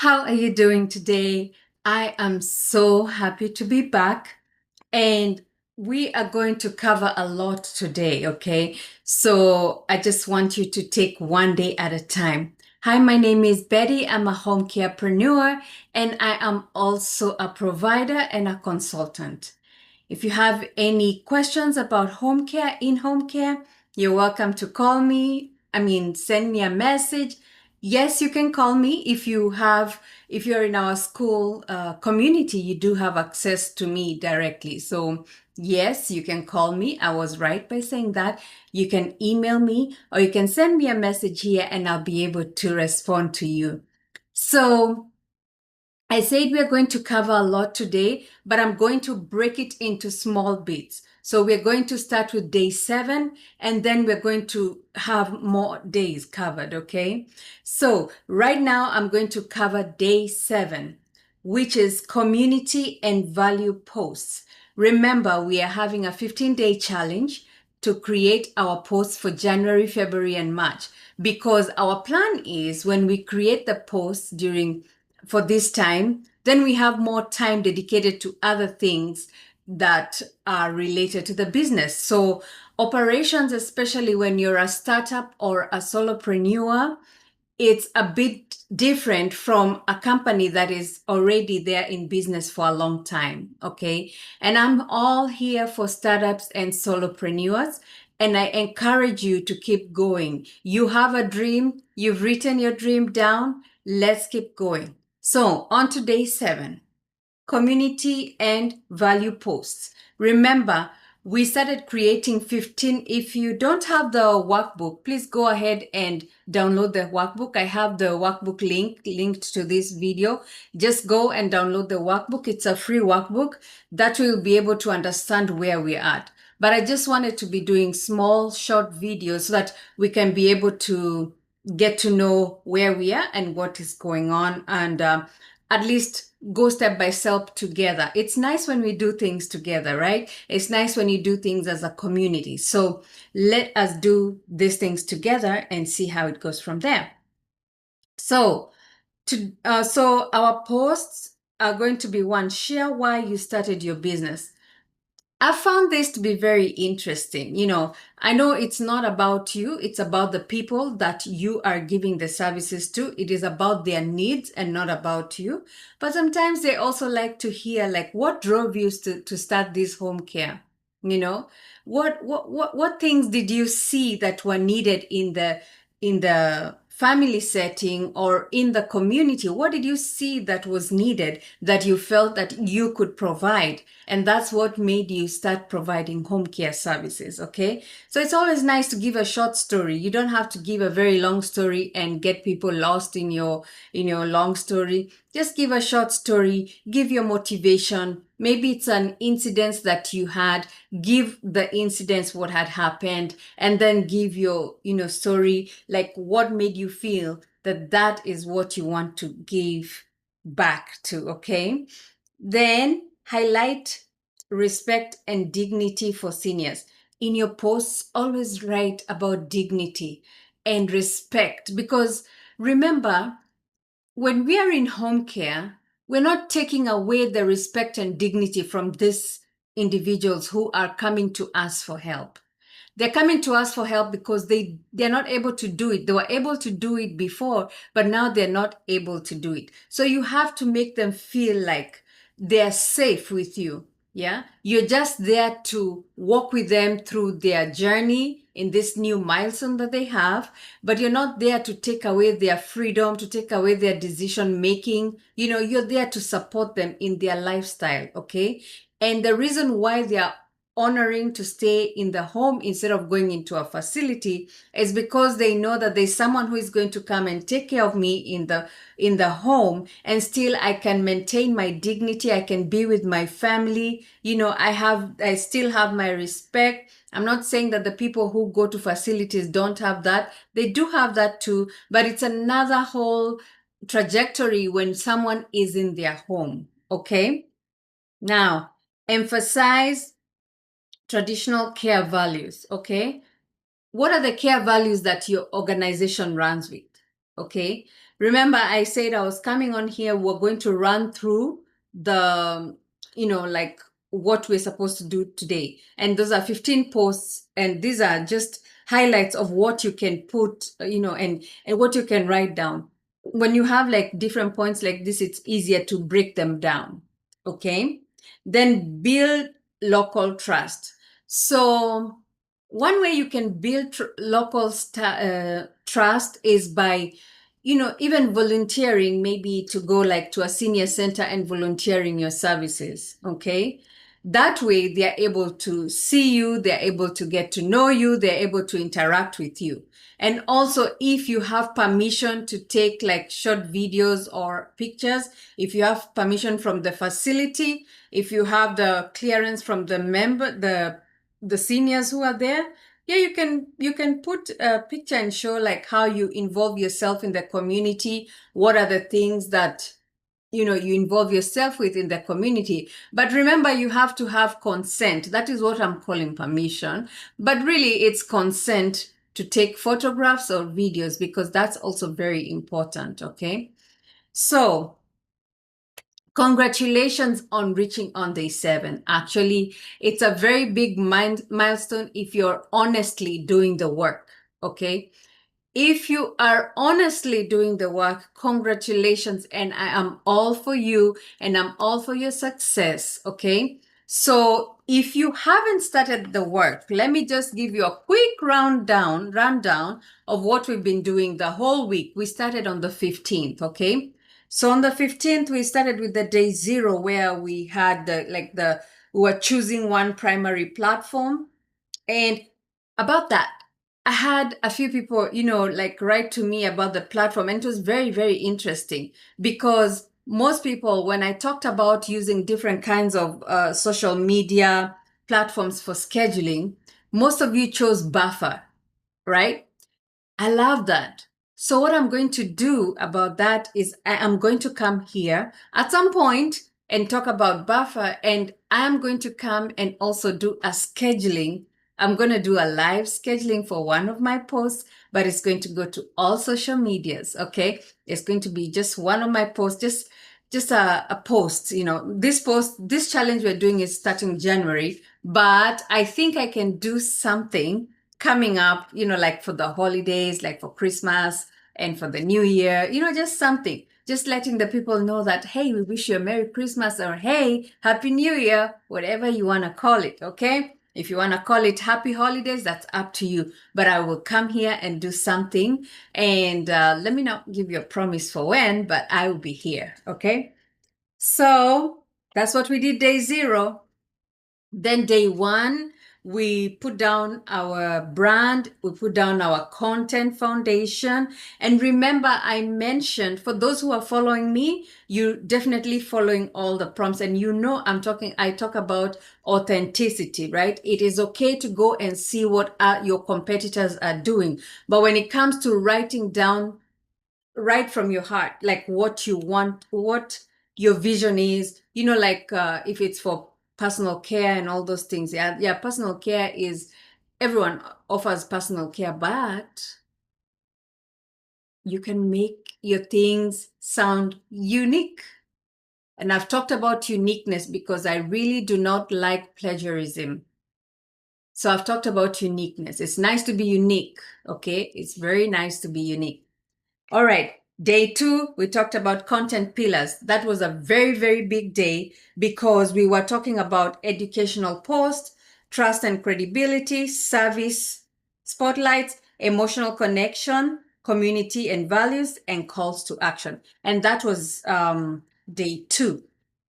How are you doing today? I am so happy to be back, and we are going to cover a lot today, okay? So I just want you to take one day at a time. Hi, my name is Betty. I'm a home carepreneur, and I am also a provider and a consultant. If you have any questions about home care, in home care, you're welcome to call me. Send me a message. Yes, you can call me if you're in our school community, you do have access to me directly. So yes, you can call me. I was right by saying that. You can email me or you can send me a message here and I'll be able to respond to you. So I said we are going to cover a lot today, but I'm going to break it into small bits. So we're going to start with day 7, and then we're going to have more days covered, okay? So right now I'm going to cover day 7, which is community and value posts. Remember, we are having a 15-day challenge to create our posts for January, February, and March, because our plan is when we create the posts for this time, then we have more time dedicated to other things that are related to the business. So operations, especially when you're a startup or a solopreneur, it's a bit different from a company that is already there in business for a long time, okay? And I'm all here for startups and solopreneurs, and I encourage you to keep going. You have a dream, you've written your dream down, let's keep going. So on to day 7, community and value posts. Remember, we started creating 15. If you don't have the workbook, please go ahead and download the workbook. I have the workbook linked to this video. Just go and download the workbook. It's a free workbook that will be able to understand where we're at. But I just wanted to be doing small, short videos so that we can be able to get to know where we are and what is going on, and at least go step by step together. It's nice when we do things together, right? It's nice when you do things as a community. So let us do these things together and see how it goes from there. So so our posts are going to be: 1, share why you started your business. I found this to be very interesting. I know it's not about you, it's about the people that you are giving the services to. It is about their needs and not about you. But sometimes they also like to hear, like, what drove you to start this home care? You know, what things did you see that were needed in the family setting or in the community? What did you see that was needed that you felt that you could provide? And that's what made you start providing home care services, okay? So it's always nice to give a short story. You don't have to give a very long story and get people lost in your long story. Just give a short story, give your motivation. Maybe it's an incident that you had, give the incidents what had happened, and then give your story, like what made you feel that that is what you want to give back to, okay? Then highlight respect and dignity for seniors. In your posts, always write about dignity and respect, because remember, when we are in home care, we're not taking away the respect and dignity from these individuals who are coming to us for help. They're coming to us for help because they're not able to do it. They were able to do it before, but now they're not able to do it. So you have to make them feel like they're safe with you. Yeah. You're just there to walk with them through their journey in this new milestone that they have, but you're not there to take away their freedom, to take away their decision making. You're there to support them in their lifestyle. Okay. And the reason why they are honoring to stay in the home instead of going into a facility is because they know that there's someone who is going to come and take care of me in the home, and still I can maintain my dignity. I can be with my family. I still have my respect. I'm not saying that the people who go to facilities don't have that. They do have that too, but it's another whole trajectory when someone is in their home. Okay. Now, emphasize traditional care values, okay? What are the care values that your organization runs with? Okay? Remember, I said I was coming on here. We're going to run through the, like what we're supposed to do today. And those are 15 posts. And these are just highlights of what you can put, and what you can write down. When you have like different points like this, it's easier to break them down. Okay. Then build local trust. So one way you can build local trust is by, even volunteering, maybe to go like to a senior center and volunteering your services. Okay. That way they're able to see you, they're able to get to know you, they're able to interact with you. And also, if you have permission to take like short videos or pictures, if you have permission from the facility, if you have the clearance from the seniors who are there, yeah, you can put a picture and show like how you involve yourself in the community. What are the things that you involve yourself with in the community? But remember, you have to have consent. That is what I'm calling permission. But really, it's consent to take photographs or videos, because that's also very important. Okay. So congratulations on reaching on day 7. Actually, it's a very big milestone if you're honestly doing the work. Okay. If you are honestly doing the work, congratulations. And I am all for you and I'm all for your success. Okay. So if you haven't started the work, let me just give you a quick rundown of what we've been doing the whole week. We started on the 15th. Okay. So on the 15th, we started with the day 0, where we had we were choosing one primary platform. And about that, I had a few people, like write to me about the platform. And it was very, very interesting, because most people, when I talked about using different kinds of social media platforms for scheduling, most of you chose Buffer, right? I love that. So what I'm going to do about that is I am going to come here at some point and talk about Buffer, and I am going to come and also do a scheduling. I'm going to do a live scheduling for one of my posts, but it's going to go to all social medias. Okay. It's going to be just one of my posts, just a post. This challenge we're doing is starting January, but I think I can do something coming up, like for the holidays, like for Christmas and for the New Year, just something, just letting the people know that, hey, we wish you a Merry Christmas, or hey, Happy New Year, whatever you want to call it. Okay. If you want to call it Happy Holidays, that's up to you. But I will come here and do something. And let me not give you a promise for when, but I will be here. Okay. So that's what we did day 0. Then day 1, we put down our brand, we put down our content foundation. And remember, I mentioned, for those who are following me, you definitely following all the prompts. And I talk about authenticity, right? It is okay to go and see what your competitors are doing. But when it comes to writing down right from your heart, like what you want, what your vision is, if it's for personal care and all those things. Yeah, personal care is, everyone offers personal care, but you can make your things sound unique. And I've talked about uniqueness because I really do not like plagiarism. So I've talked about uniqueness. It's nice to be unique. Okay. It's very nice to be unique. All right. Day 2, we talked about content pillars. That was a very, very big day because we were talking about educational posts, trust and credibility, service spotlights, emotional connection, community and values, and calls to action. And that was day 2.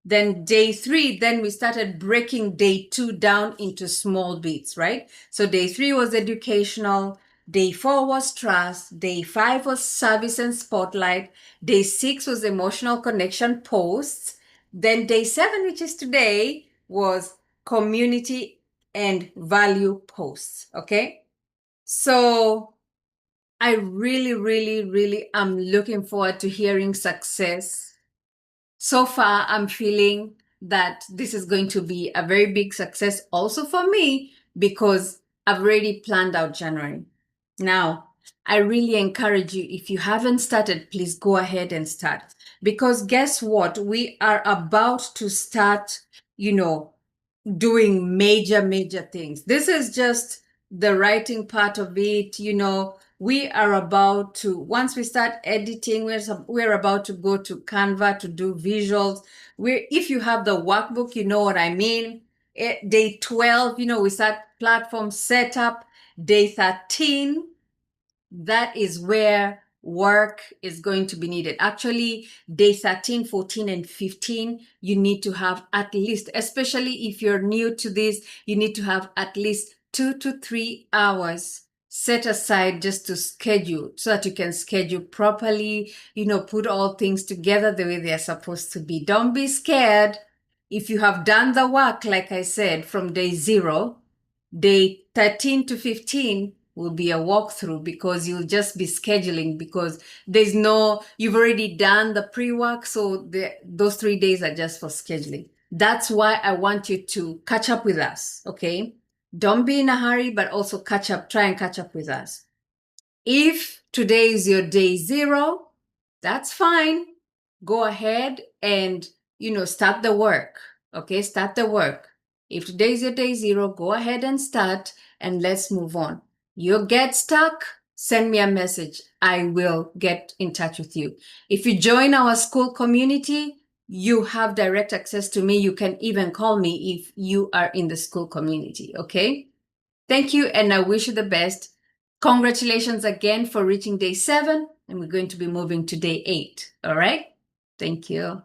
Then day 3, then we started breaking day 2 down into small bits, right? So day 3 was educational. Day 4 was trust. Day 5 was service and spotlight. Day 6 was emotional connection posts. Then day 7, which is today, was community and value posts. Okay. So I really, really, really am looking forward to hearing success. So far, I'm feeling that this is going to be a very big success also for me, because I've already planned out January. Now, I really encourage you, if you haven't started, please go ahead and start. Because guess what? We are about to start, doing major things. This is just the writing part of it. We are about to, once we start editing, we're about to go to Canva to do visuals. If you have the workbook, you know what I mean. Day 12, we start platform setup. Day 13, that is where work is going to be needed. Actually, day 13, 14, and 15, you need to have at least, especially if you're new to this, you need to have at least 2 to 3 hours set aside just to schedule so that you can schedule properly, put all things together the way they're supposed to be. Don't be scared. If you have done the work, like I said, from day 0, day 13 to 15 will be a walkthrough because you'll just be scheduling because you've already done the pre-work. So those 3 days are just for scheduling. That's why I want you to catch up with us, okay? Don't be in a hurry, but also try and catch up with us. If today is your day 0, that's fine. Go ahead and, start the work, okay? Start the work. If today is your day 0, go ahead and start and let's move on. You get stuck, send me a message. I will get in touch with you. If you join our school community, you have direct access to me. You can even call me if you are in the school community, okay? Thank you, and I wish you the best. Congratulations again for reaching day 7, and we're going to be moving to day 8, all right? Thank you.